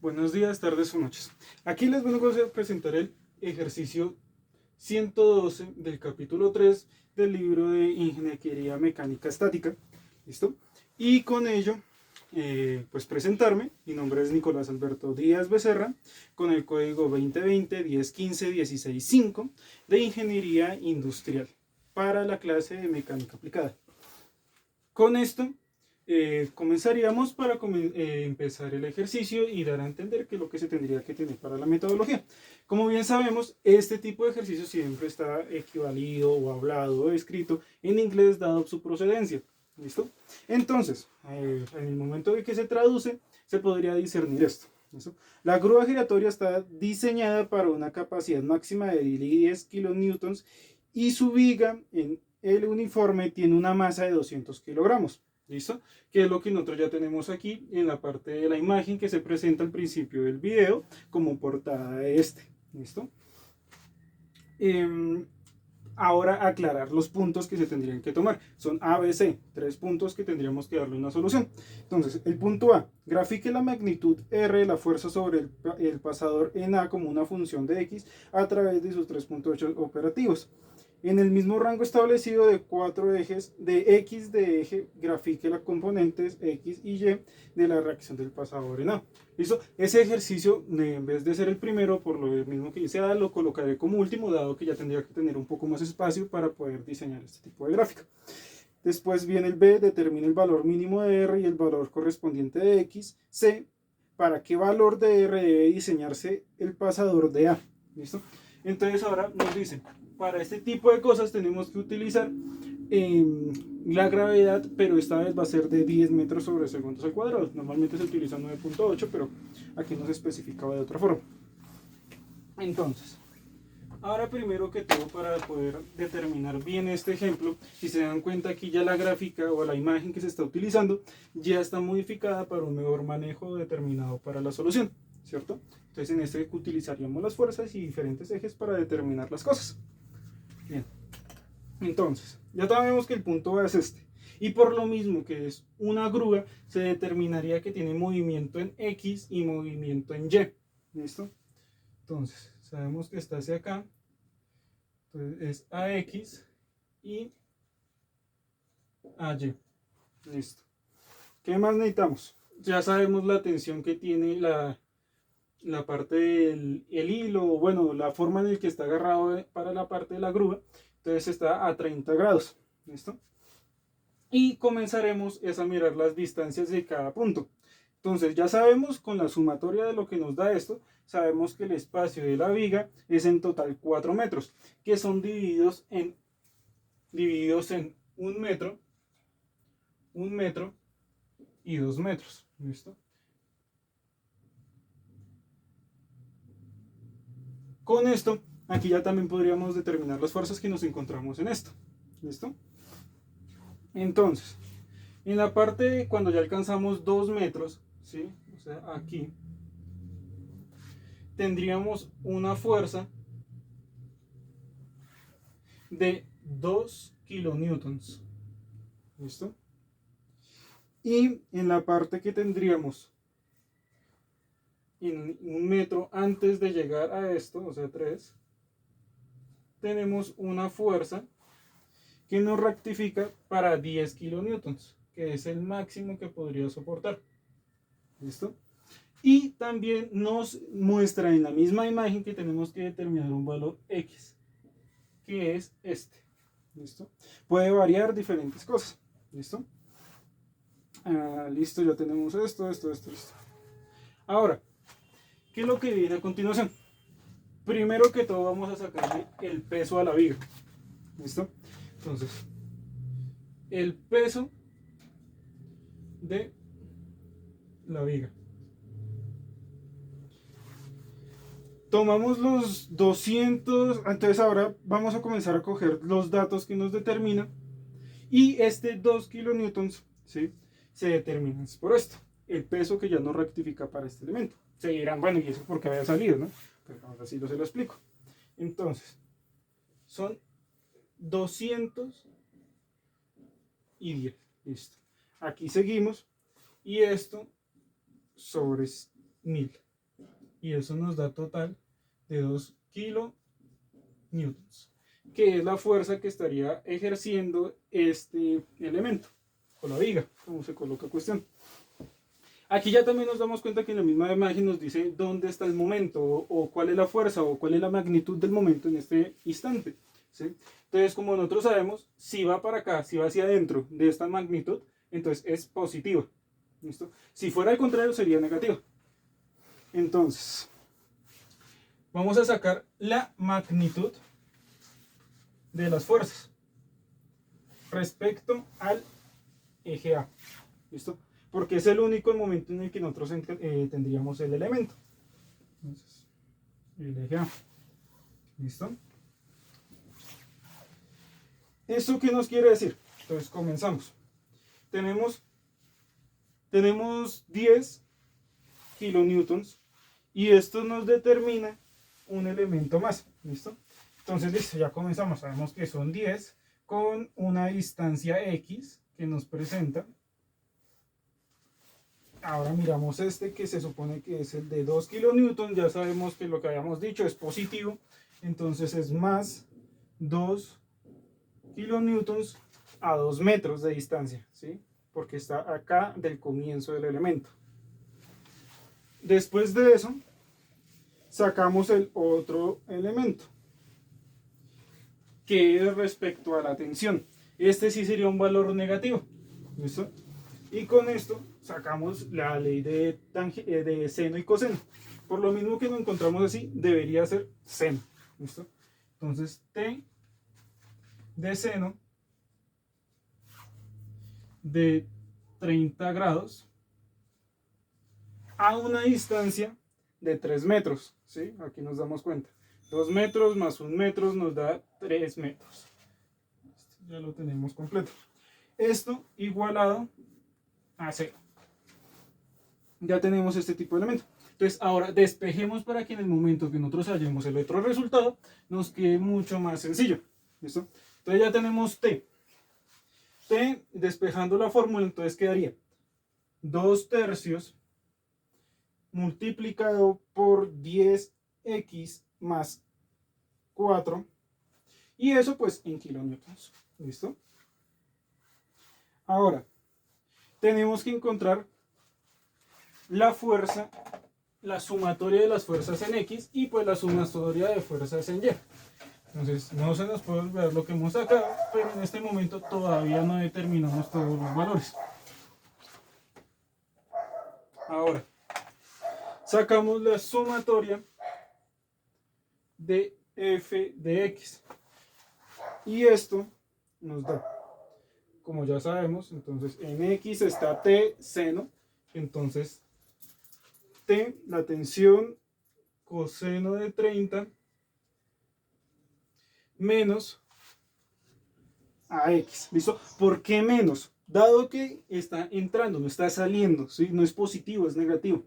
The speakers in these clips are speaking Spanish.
Buenos días, tardes o noches. Aquí les vengo a presentar el ejercicio 112 del capítulo 3 del libro de Ingeniería Mecánica Estática. ¿Listo? Y con ello, pues presentarme. Mi nombre es Nicolás Alberto Díaz Becerra, con el código 2020-1015-165 de Ingeniería Industrial para la clase de Mecánica Aplicada. Con esto comenzaríamos para empezar el ejercicio y dar a entender qué es lo que se tendría que tener para la metodología. Como bien sabemos, este tipo de ejercicio siempre está equivalido o hablado o escrito en inglés dado su procedencia. ¿Listo? Entonces, en el momento de que se traduce, se podría discernir esto. ¿Listo? La grúa giratoria está diseñada para una capacidad máxima de 10 kilonewtons y su viga en el uniforme tiene una masa de 200 kilogramos. ¿Listo? Que es lo que nosotros ya tenemos aquí en la parte de la imagen que se presenta al principio del video como portada de este. ¿Listo? Ahora aclarar los puntos que se tendrían que tomar. Son A, B, C, 3 puntos que tendríamos que darle una solución. Entonces, el punto A, grafique la magnitud R de la fuerza sobre el pasador en A como una función de X a través de sus 3.8 operativos. En el mismo rango establecido de 4 ejes de X de eje, grafique las componentes X y Y de la reacción del pasador en A. ¿Listo? Ese ejercicio, en vez de ser el primero, por lo mismo que dice A, lo colocaré como último, dado que ya tendría que tener un poco más espacio para poder diseñar este tipo de gráfica. Después viene el B, determina el valor mínimo de R y el valor correspondiente de X. C, para qué valor de R debe diseñarse el pasador de A. ¿Listo? Entonces ahora nos dicen, para este tipo de cosas tenemos que utilizar la gravedad, pero esta vez va a ser de 10 metros sobre segundos al cuadrado. Normalmente se utiliza 9.8, pero aquí nos especificaba de otra forma. Entonces, ahora primero que todo, para poder determinar bien este ejemplo, si se dan cuenta aquí ya la gráfica o la imagen que se está utilizando ya está modificada para un mejor manejo determinado para la solución, ¿cierto? Entonces en este utilizaríamos las fuerzas y diferentes ejes para determinar las cosas. Bien, entonces ya sabemos que el punto A es este, y por lo mismo que es una grúa, se determinaría que tiene movimiento en X y movimiento en Y. ¿Listo? Entonces sabemos que está hacia acá, entonces es AX y AY. Listo. ¿Qué más necesitamos? Ya sabemos la tensión que tiene la parte del hilo, bueno, la forma en la que está agarrado para la parte de la grúa. Entonces está a 30 grados. ¿Listo? Y comenzaremos a mirar las distancias de cada punto. Entonces ya sabemos con la sumatoria de lo que nos da esto, sabemos que el espacio de la viga es en total 4 metros, que son divididos en 1 metro, 1 metro y 2 metros. ¿Listo? Con esto, aquí ya también podríamos determinar las fuerzas que nos encontramos en esto. ¿Listo? Entonces, en la parte cuando ya alcanzamos 2 metros, ¿sí? O sea, aquí, tendríamos una fuerza de 2 kilonewtons. ¿Listo? Y en la parte que tendríamos en 1 metro antes de llegar a esto, o sea 3, tenemos una fuerza que nos rectifica para 10 kilonewtons, que es el máximo que podría soportar. ¿Listo? Y también nos muestra en la misma imagen que tenemos que determinar un valor X, que es este. ¿Listo? Puede variar diferentes cosas. ¿Listo? Listo, ya tenemos esto. Ahora, ¿qué es lo que viene a continuación? Primero que todo vamos a sacarle el peso a la viga. ¿Listo? Entonces, el peso de la viga. Tomamos los 200, entonces ahora vamos a comenzar a coger los datos que nos determinan y este 2 kilonewtons, ¿sí? Se determina por esto, el peso que ya nos rectifica para este elemento. Se dirán, bueno, ¿y eso por qué había salido, no? Pero ahora sí se lo explico. Entonces, son 210. Listo. Aquí seguimos y esto sobre 1000. y eso nos da total de 2 kilonewtons, que es la fuerza que estaría ejerciendo este elemento, o la viga, como se coloca cuestión. Aquí ya también nos damos cuenta que en la misma imagen nos dice dónde está el momento, o cuál es la fuerza, o cuál es la magnitud del momento en este instante, ¿sí? Entonces, como nosotros sabemos, si va para acá, si va hacia adentro de esta magnitud, entonces es positiva. ¿Listo? Si fuera al contrario, sería negativa. Entonces, vamos a sacar la magnitud de las fuerzas respecto al eje A. ¿Listo? Porque es el único momento en el que nosotros tendríamos el elemento. Entonces, el eje A. ¿Listo? ¿Eso qué nos quiere decir? Entonces, comenzamos. Tenemos 10 kilonewtons y esto nos determina un elemento más. ¿Listo? Entonces, listo, ya comenzamos. Sabemos que son 10 con una distancia X que nos presenta. Ahora miramos este que se supone que es el de 2 kilonewtons. Ya sabemos que lo que habíamos dicho es positivo. Entonces es más 2 kilonewtons a 2 metros de distancia, ¿sí? Porque está acá del comienzo del elemento. Después de eso, sacamos el otro elemento, que es respecto a la tensión. Este sí sería un valor negativo. ¿Listo? Y con esto sacamos la ley de seno y coseno. Por lo mismo que nos encontramos así, debería ser seno. ¿Listo? Entonces, T de seno de 30 grados a una distancia de 3 metros. ¿Sí? Aquí nos damos cuenta. 2 metros más 1 metro nos da 3 metros. Ya lo tenemos completo. Esto igualado a 0. Ya tenemos este tipo de elemento. Entonces ahora despejemos para que en el momento que nosotros hallemos el otro resultado nos quede mucho más sencillo. ¿Listo? Entonces ya tenemos T. T, despejando la fórmula, entonces quedaría 2 tercios multiplicado por 10x más 4. Y eso pues en kilonewtons. ¿Listo? Ahora, tenemos que encontrar la fuerza, la sumatoria de las fuerzas en X y pues la sumatoria de fuerzas en Y. Entonces no se nos puede olvidar lo que hemos sacado, pero en este momento todavía no determinamos todos los valores. Ahora, sacamos la sumatoria de f de x. Y esto nos da, como ya sabemos, entonces en x está T seno, entonces T, la tensión coseno de 30 menos a x. ¿Listo? ¿Por qué menos? Dado que está entrando, no está saliendo, ¿sí? No es positivo, es negativo.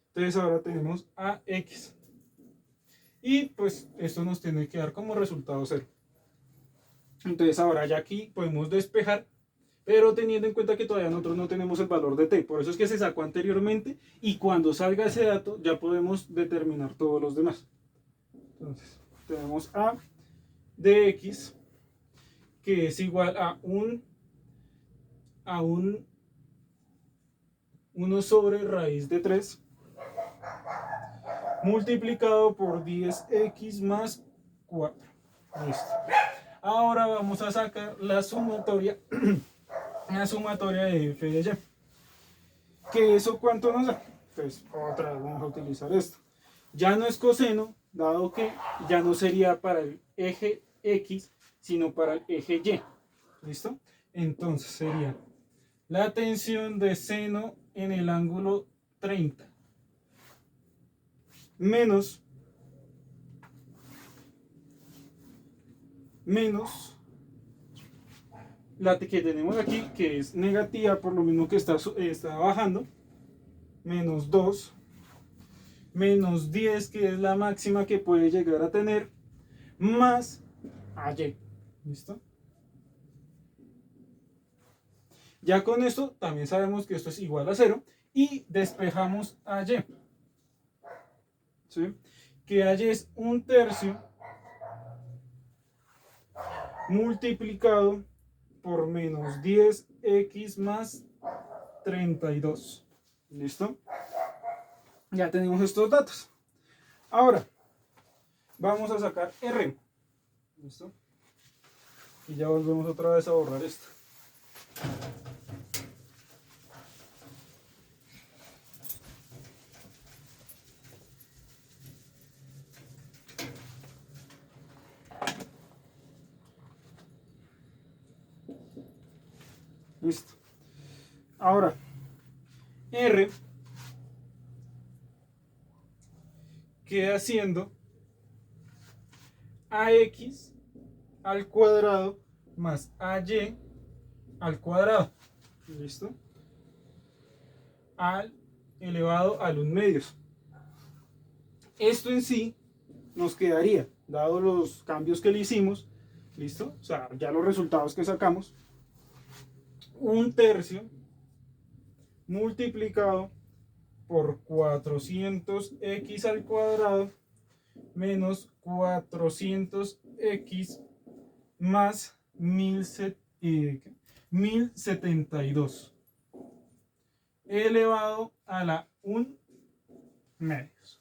Entonces ahora tenemos a x. Y pues esto nos tiene que dar como resultado 0. Entonces ahora ya aquí podemos despejar, pero teniendo en cuenta que todavía nosotros no tenemos el valor de t. Por eso es que se sacó anteriormente y cuando salga ese dato ya podemos determinar todos los demás. Entonces tenemos a de x, que es igual a 1 sobre raíz de 3 multiplicado por 10x más 4. Listo. Ahora vamos a sacar la sumatoria de f de y. ¿Que eso cuánto nos da? Pues otra vez vamos a utilizar esto. Ya no es coseno, dado que ya no sería para el eje x, sino para el eje y. ¿Listo? Entonces sería la tensión de seno en el ángulo 30 menos la que tenemos aquí, que es negativa por lo mismo que está bajando, menos 2 menos 10, que es la máxima que puede llegar a tener, más a y. ¿Listo? Ya con esto también sabemos que esto es igual a 0 y despejamos a y. ¿sí? Que H es 1/3 multiplicado por menos 10x más 32. ¿Listo? Ya tenemos estos datos. Ahora, vamos a sacar R. ¿Listo? Y ya volvemos otra vez a borrar esto. Listo. Ahora, R queda siendo AX al cuadrado más AY al cuadrado. ¿Listo? Al elevado al 1/2. Esto en sí nos quedaría, dado los cambios que le hicimos, ¿listo? O sea, ya los resultados que sacamos, 1/3 multiplicado por 400x al cuadrado menos 400x más 1072 elevado a la 1/2.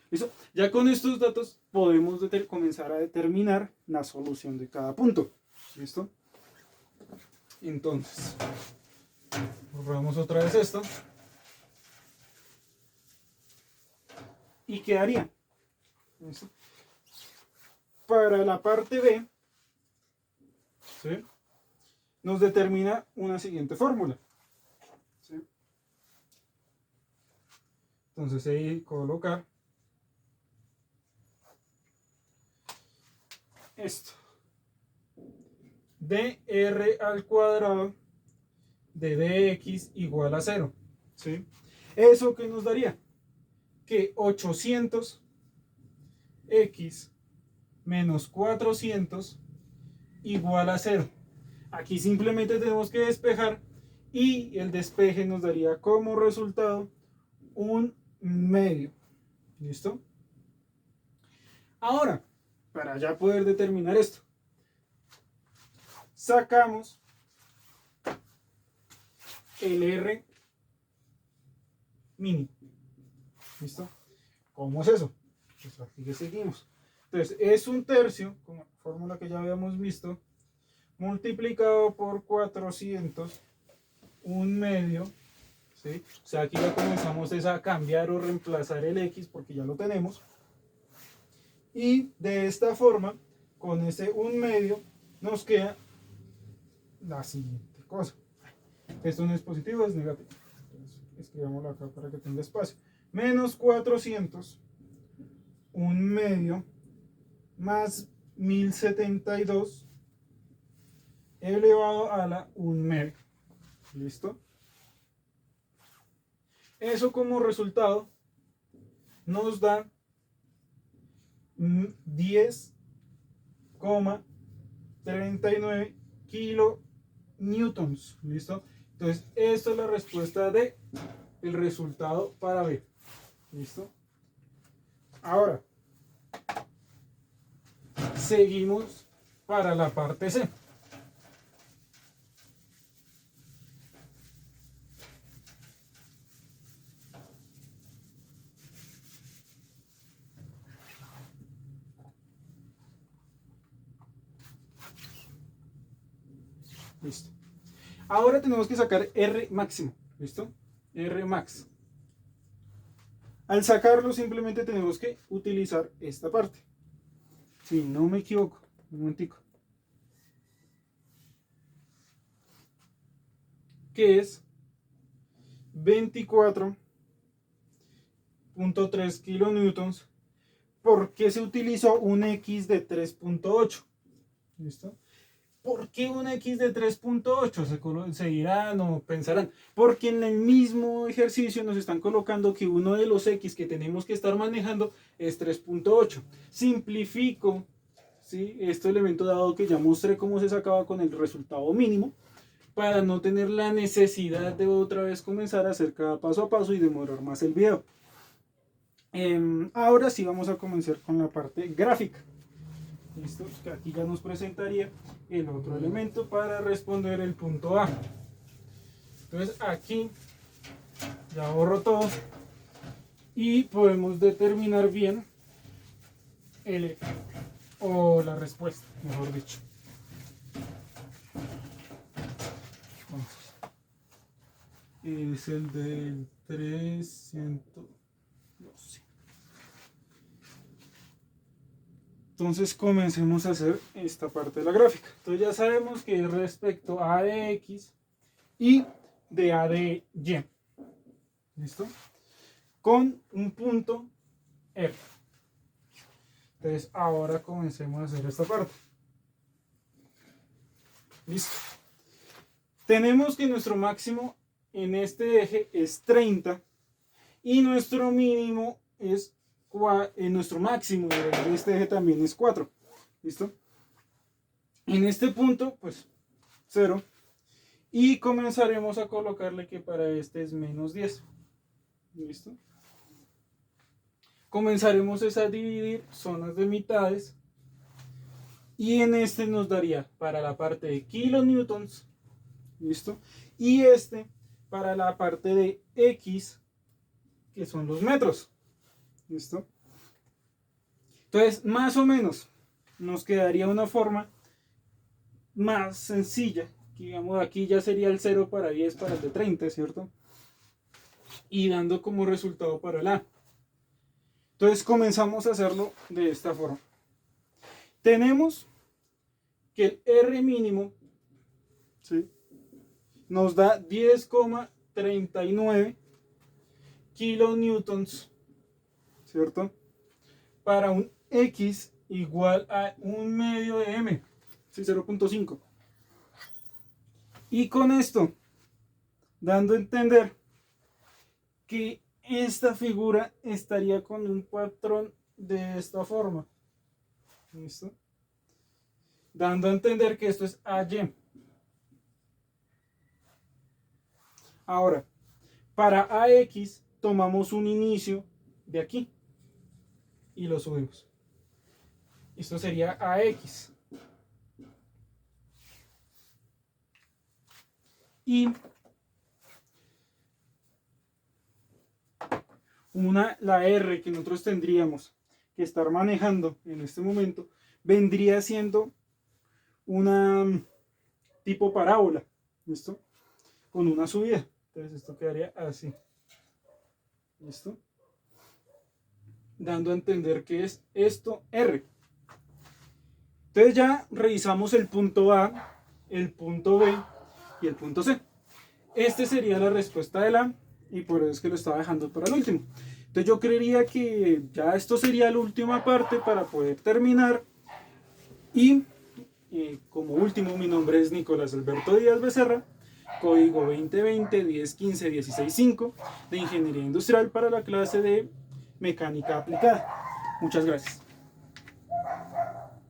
¿Listo? Ya con estos datos podemos comenzar a determinar la solución de cada punto. ¿Listo? Entonces, borramos otra vez esto. ¿Y qué haría? ¿Listo? Para la parte B, ¿sí? Nos determina una siguiente fórmula. ¿Sí? Entonces ahí colocar esto. dr al cuadrado de dx igual a 0. ¿Sí? ¿Eso qué nos daría? Que 800x menos 400 igual a 0. Aquí simplemente tenemos que despejar y el despeje nos daría como resultado 1/2. ¿Listo? Ahora, para ya poder determinar esto, sacamos el R mínimo. ¿Listo? ¿Cómo es eso? Pues aquí que seguimos. Entonces, es 1/3, como la fórmula que ya habíamos visto, multiplicado por 400, 1/2. ¿Sí? O sea, aquí ya comenzamos a cambiar o reemplazar el X porque ya lo tenemos. Y de esta forma, con ese 1/2, nos queda la siguiente cosa. Esto no es positivo, es negativo. Entonces, escribámoslo acá para que tenga espacio. Menos 400, 1/2, más 1072, elevado a la 1/2. ¿Listo? Eso como resultado nos da 10,39 kilonewtons. ¿Listo? Entonces, esta es la respuesta de el resultado para B. ¿Listo? Ahora, seguimos para la parte C. Listo. Ahora tenemos que sacar R máximo. ¿Listo? R max. Al sacarlo simplemente tenemos que utilizar esta parte. Si no me equivoco. Un momentico. Que es 24,3 kilonewtons. ¿Por qué se utilizó un X de 3,8? ¿Listo? ¿Por qué un X de 3,8? Se dirán o pensarán. Porque en el mismo ejercicio nos están colocando que uno de los X que tenemos que estar manejando es 3,8. Simplifico, ¿sí?, este elemento dado que ya mostré cómo se sacaba con el resultado mínimo, para no tener la necesidad de otra vez comenzar a hacer cada paso a paso y demorar más el video. Ahora sí vamos a comenzar con la parte gráfica. ¿Listo? Aquí ya nos presentaría el otro elemento para responder el punto A. Entonces aquí ya borro todo y podemos determinar bien el o la respuesta, mejor dicho. Entonces, es el del 312. Entonces comencemos a hacer esta parte de la gráfica. Entonces ya sabemos que es respecto a de X y de A de Y. ¿Listo? Con un punto R. Entonces ahora comencemos a hacer esta parte. Listo. Tenemos que nuestro máximo en este eje es 30 y nuestro mínimo es nuestro máximo en este eje también es 4. ¿Listo? En este punto, pues 0. Y comenzaremos a colocarle que para este es menos 10. ¿Listo? Comenzaremos a dividir zonas de mitades. Y en este nos daría para la parte de kilonewtons. ¿Listo? Y este para la parte de X, que son los metros. ¿Listo? Entonces, más o menos, nos quedaría una forma más sencilla. Digamos, aquí ya sería el 0 para 10 para el de 30, ¿cierto? Y dando como resultado para el A. Entonces, comenzamos a hacerlo de esta forma. Tenemos que el R mínimo, ¿sí?, nos da 10,39 kilonewtons, ¿cierto? Para un X igual a 1/2 de M, ¿sí? 0.5. Y con esto, dando a entender que esta figura estaría con un patrón de esta forma. ¿Listo? Dando a entender que esto es AY. Ahora, para AX tomamos un inicio de aquí y lo subimos. Esto sería AX. Y la R que nosotros tendríamos que estar manejando en este momento vendría siendo una tipo parábola. ¿Listo? Con una subida. Entonces esto quedaría así. ¿Listo? Dando a entender que es esto R. Entonces ya revisamos el punto A, el punto B y el punto C. Este sería la respuesta de la, y por eso es que lo estaba dejando para el último. Entonces yo creería que ya esto sería la última parte para poder terminar. Y como último, mi nombre es Nicolás Alberto Díaz Becerra, código 2020-1015-165 de Ingeniería Industrial para la clase de Mecánica Aplicada. Muchas gracias.